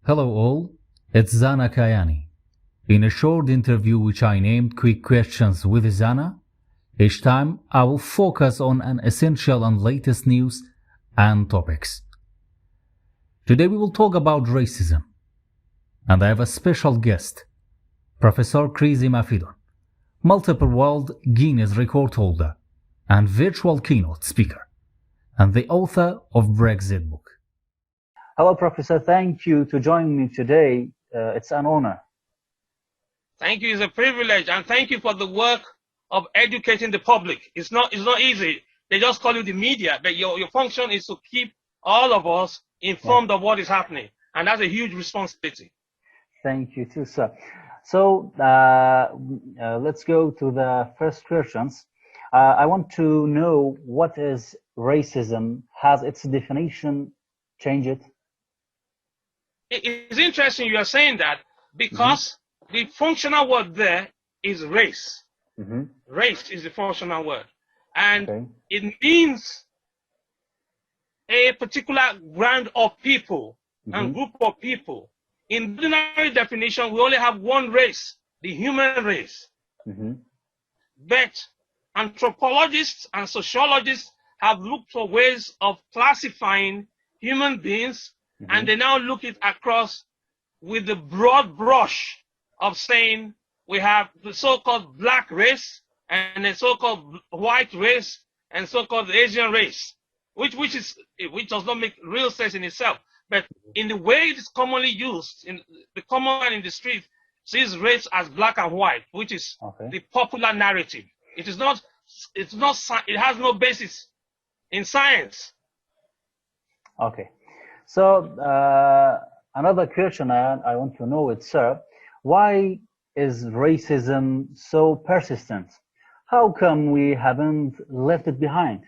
Hello all, it's Zana Kayani. In a short interview which I named Quick Questions with Zana, each time I will focus on an essential and latest news and topics. Today we will talk about racism, and I have a special guest, Professor Chris O Imafidon, multiple World Guinness Record holder and Virtual Keynote speaker, and the author of Brexit book. Hello, Professor. Thank you to join me today. It's an honor. Thank you. It's a privilege, and thank you for the work of educating the public. It's not easy. They just call you the media, but your function is to keep all of us informed of what is happening, and that's a huge responsibility. Thank you too, sir. So let's go to the first questions. I want to know what is racism. Has its definition changed? It's interesting you are saying that because the functional word there is race. Race is the functional word. And it means a particular brand of people and group of people. In the ordinary definition, we only have one race, the human race. But anthropologists and sociologists have looked for ways of classifying human beings, and they now look it across with the broad brush of saying we have the so-called black race and the so-called white race and so-called Asian race, which does not make real sense in itself. But in the way it is commonly used, in the common man in the street sees race as black and white, which is the popular narrative. It has no basis in science. Okay. So another question I want to know is, sir, why is racism so persistent? How come we haven't left it behind?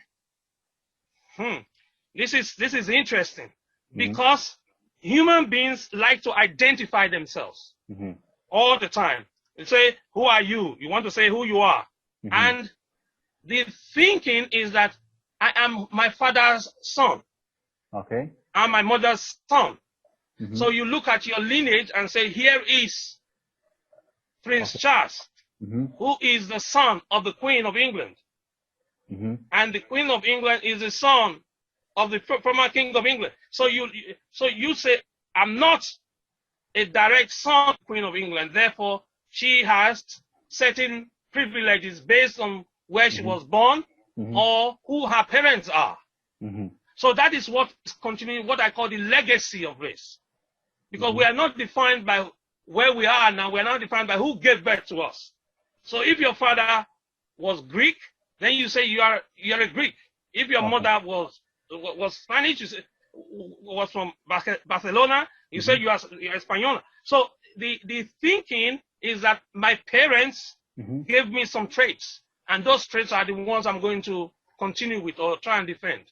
This is interesting because human beings like to identify themselves all the time. They say, "Who are you?" You want to say who you are, and the thinking is that I am my father's son. Okay. I'm my mother's son. So you look at your lineage and say, here is Prince Charles, who is the son of the Queen of England. And the Queen of England is the son of the former King of England. So you say, I'm not a direct son of the Queen of England. Therefore, she has certain privileges based on where she was born or who her parents are. So that is what is continuing, what I call the legacy of race. Because we are not defined by where we are now, we are not defined by who gave birth to us. So if your father was Greek, then you say you are a Greek. If your mother was Spanish, you say, was from Barcelona, you say you are Española. So the thinking is that my parents gave me some traits, and those traits are the ones I'm going to continue with or try and defend.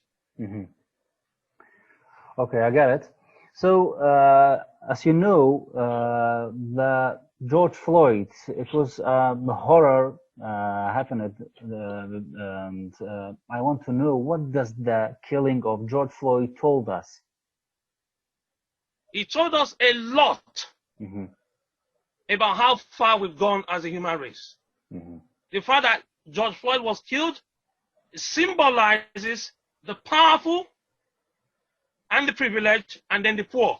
Okay, I get it. So, as you know, the George Floyd, it was the horror happened, and I want to know, what does the killing of George Floyd told us? It told us a lot about how far we've gone as a human race. The fact that George Floyd was killed symbolizes the powerful and the privileged, and then the poor.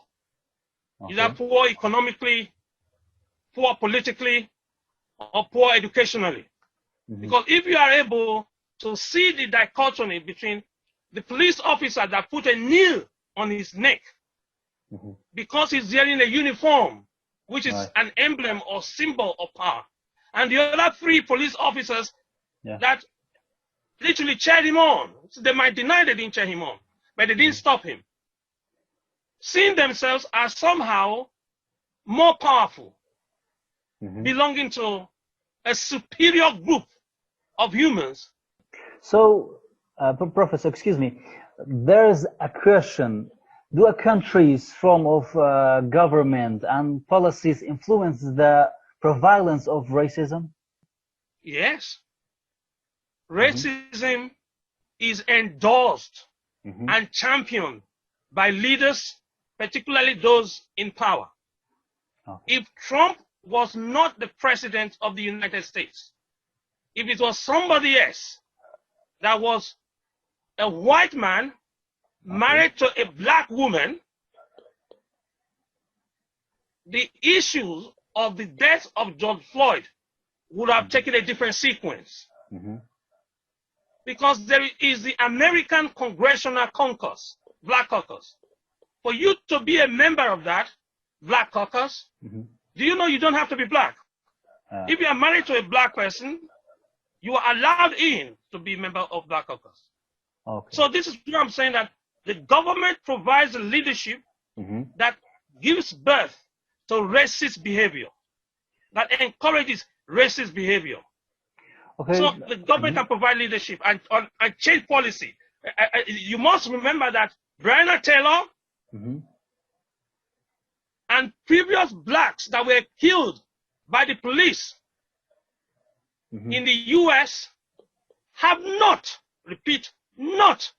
Either poor economically, poor politically, or poor educationally. Because if you are able to see the dichotomy between the police officer that put a nail on his neck because he's wearing a uniform, which is an emblem or symbol of power, and the other three police officers that literally cheered him on. So they might deny they didn't cheer him on, but they didn't stop him. Seeing themselves as somehow more powerful, belonging to a superior group of humans. So, Professor, excuse me, there's a question. Do countries' form of government and policies influence the prevalence of racism? Yes. Racism is endorsed and championed by leaders particularly those in power. Okay. If Trump was not the president of the United States, if it was somebody else that was a white man married to a black woman, the issues of the death of George Floyd would have taken a different sequence. Because there is the American Congressional Caucus, Black Caucus. For you to be a member of that Black Caucus, do you know you don't have to be black? If you are married to a black person, you are allowed in to be a member of Black Caucus. Okay. So this is what I'm saying, that the government provides a leadership that gives birth to racist behavior, that encourages racist behavior. Okay. So the government can provide leadership and change policy. You must remember that Breonna Taylor and previous blacks that were killed by the police in the US have not, repeat, not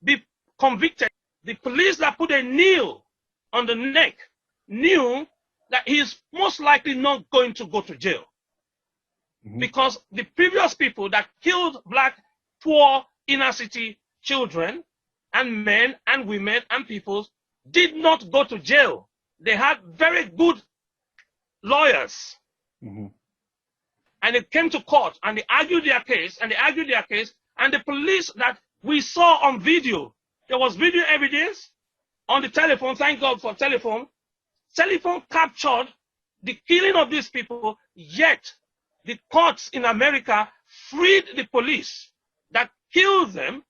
be convicted. The police that put a nail on the neck knew that he's most likely not going to go to jail. Because the previous people that killed black, poor, inner city children and men and women and people did not go to jail. They had very good lawyers. And they came to court and they argued their case and and the police that we saw on video, there was video evidence on the telephone, thank God for telephone captured the killing of these people, yet the courts in America freed the police that killed them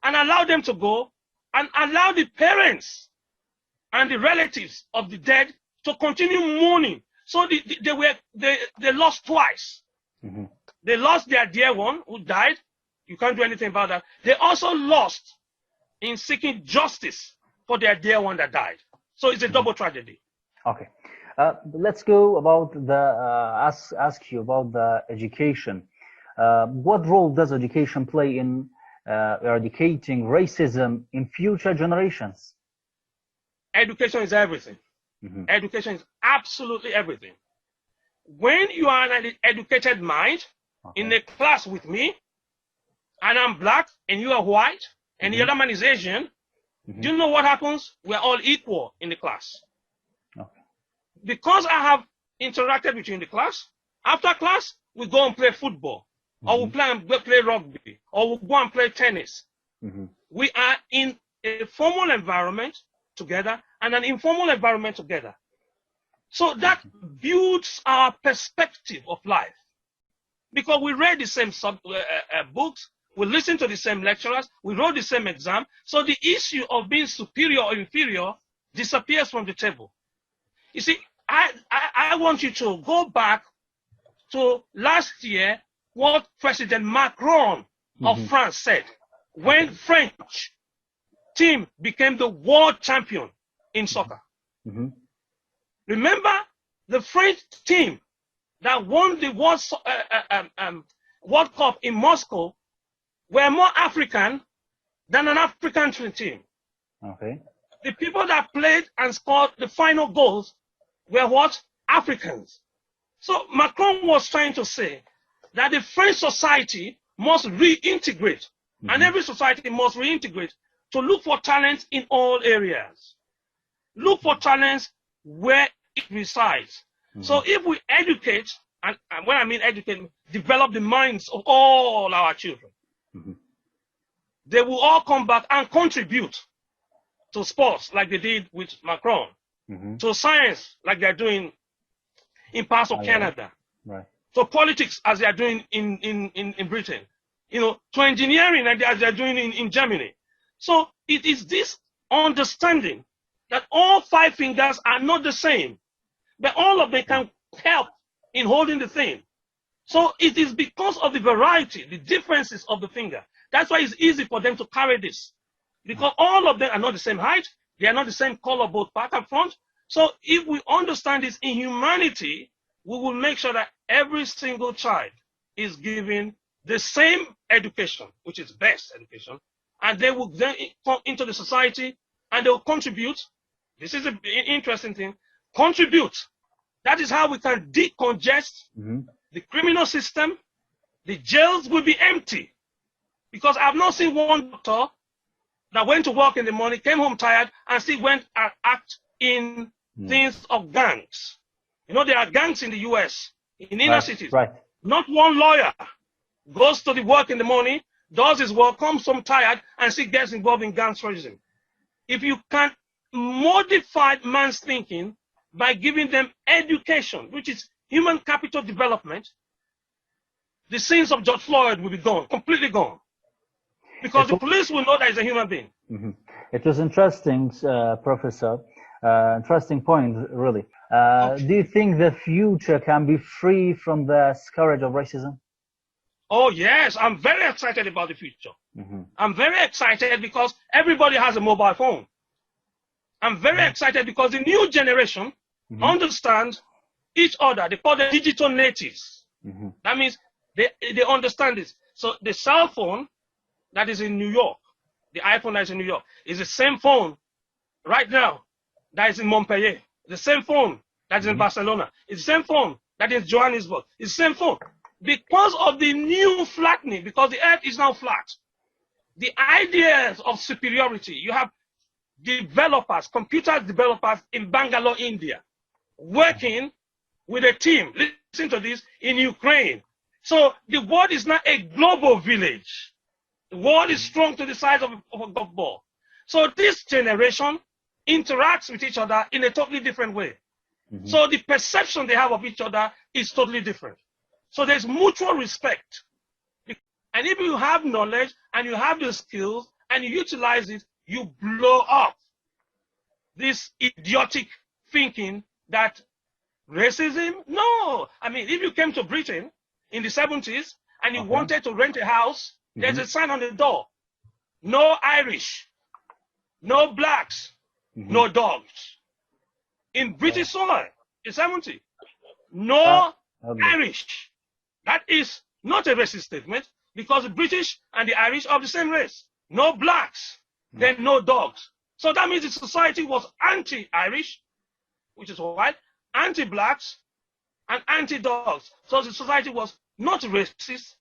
and allowed them to go and allowed the parents and the relatives of the dead to continue mourning. So they lost twice. They lost their dear one who died. You can't do anything about that. They also lost in seeking justice for their dear one that died. So it's a double tragedy. Okay. Let's go about ask you about the education. What role does education play in eradicating racism in future generations? Education is everything. Education is absolutely everything. When you are an educated mind in a class with me, and I'm black and you are white and the other man is Asian, do you know what happens? We're all equal in the class. Because I have interacted with you in the class, after class, we go and play football, or we play rugby, or we go and play tennis. We are in a formal environment together and an informal environment together. So that builds our perspective of life. Because we read the same books, we listen to the same lecturers, we wrote the same exam, so the issue of being superior or inferior disappears from the table. You see, I want you to go back to last year what President Macron of France said when French team became the world champion in soccer. Remember, the French team that won the World Cup in Moscow were more African than an African team. The people that played and scored the final goals were what? Africans. So Macron was trying to say that the French society must reintegrate, and every society must reintegrate to look for talent in all areas. Look for talents where it resides. So if we educate, and when I mean educate, develop the minds of all our children, they will all come back and contribute to sports like they did with Macron, to science like they're doing in parts of Canada, to politics as they are doing in Britain, to engineering as they're doing in Germany. So it is this understanding that all five fingers are not the same, but all of them can help in holding the thing. So it is because of the variety, the differences of the finger. That's why it's easy for them to carry this, because all of them are not the same height, they are not the same color, both back and front. So if we understand this in humanity, we will make sure that every single child is given the same education, which is best education, and they will then come into the society and they'll contribute. This is an interesting thing. Contribute. That is how we can decongest the criminal system. The jails will be empty. Because I've not seen one doctor that went to work in the morning, came home tired, and still went and act in things of gangs. You know, there are gangs in the US, in inner cities. Right. Not one lawyer goes to the work in the morning, does his work, comes home tired, and still gets involved in gang terrorism. If you can modify man's thinking by giving them education, which is human capital development, the sins of George Floyd will be gone, completely gone. Because the police will know that he's a human being. It was interesting, Professor. Interesting point, really. Do you think the future can be free from the scourge of racism? Oh, yes. I'm very excited about the future. I'm very excited because everybody has a mobile phone. I'm very excited because the new generation understands each other. They call them digital natives. That means they understand this. So the cell phone that is in New York, the iPhone that is in New York, is the same phone right now that is in Montpellier. The same phone that is in Barcelona. It's the same phone that is in Johannesburg. It's the same phone. Because of the new flattening, because the earth is now flat, the ideas of superiority, you have developers, computer developers in Bangalore, India, working with a team, listen to this, in Ukraine. So the world is now a global village. The world is strong to the size of a golf ball. So this generation interacts with each other in a totally different way. So the perception they have of each other is totally different. So there's mutual respect. And if you have knowledge and you have the skills and you utilize it, you blow up this idiotic thinking that racism, no. I mean, if you came to Britain in the 70s and you wanted to rent a house, there's a sign on the door. No Irish, no blacks, no dogs. In British soil, in 70s, no Irish. That is not a racist statement because the British and the Irish are of the same race. No blacks, then no dogs. So that means the society was anti-Irish, which is white, anti-blacks, and anti-dogs. So the society was not racist.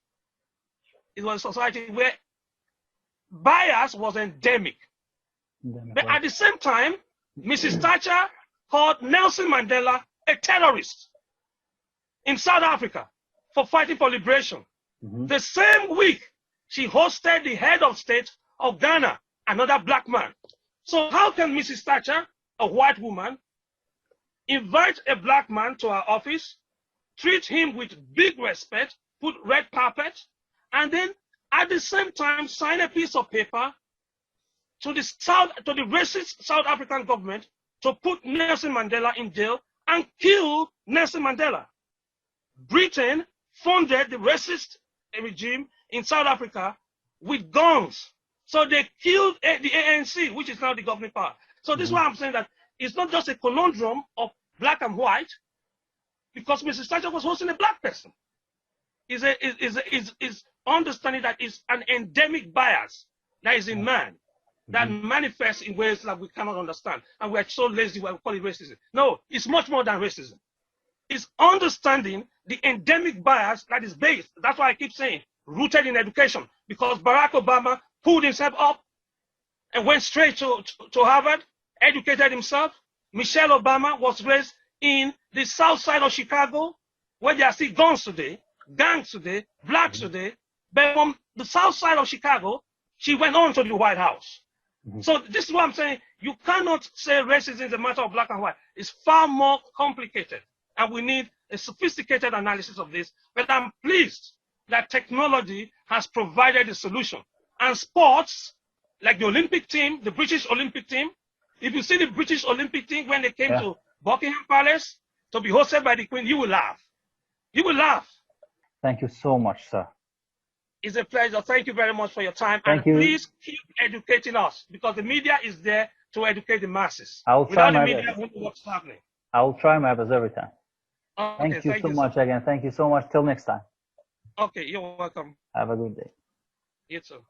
It was a society where bias was endemic. But at the same time, Mrs. Thatcher called Nelson Mandela a terrorist in South Africa for fighting for liberation. The same week, she hosted the head of state of Ghana, another black man. So how can Mrs. Thatcher, a white woman, invite a black man to her office, treat him with big respect, put red carpet, and then at the same time sign a piece of paper to the racist South African government to put Nelson Mandela in jail and kill Nelson Mandela? Britain funded the racist regime in South Africa with guns. So they killed the ANC, which is now the governing power. So this is why I'm saying that it's not just a conundrum of black and white, because Mrs. Thatcher was hosting a black person. Is understanding that it's an endemic bias that is in man that manifests in ways that we cannot understand. And we are so lazy we call it racism. No, it's much more than racism. It's understanding the endemic bias that is based, that's why I keep saying, rooted in education. Because Barack Obama pulled himself up and went straight to Harvard, educated himself. Michelle Obama was raised in the south side of Chicago, where there are still guns today, gangs today, blacks today. But from the south side of Chicago, she went on to the White House. So this is what I'm saying. You cannot say racism is a matter of black and white. It's far more complicated. And we need a sophisticated analysis of this. But I'm pleased that technology has provided a solution. And sports, like the Olympic team, the British Olympic team, if you see the British Olympic team when they came to Buckingham Palace to be hosted by the Queen, you will laugh. You will laugh. Thank you so much, sir. It's a pleasure. Thank you very much for your time. Thank you. Please keep educating us, because the media is there to educate the masses. I will try Without the my media, best. we don't know what's happening. I will try my best every time. Okay, Thank you so much again. Thank you so much. Till next time. Okay, you're welcome. Have a good day. You too.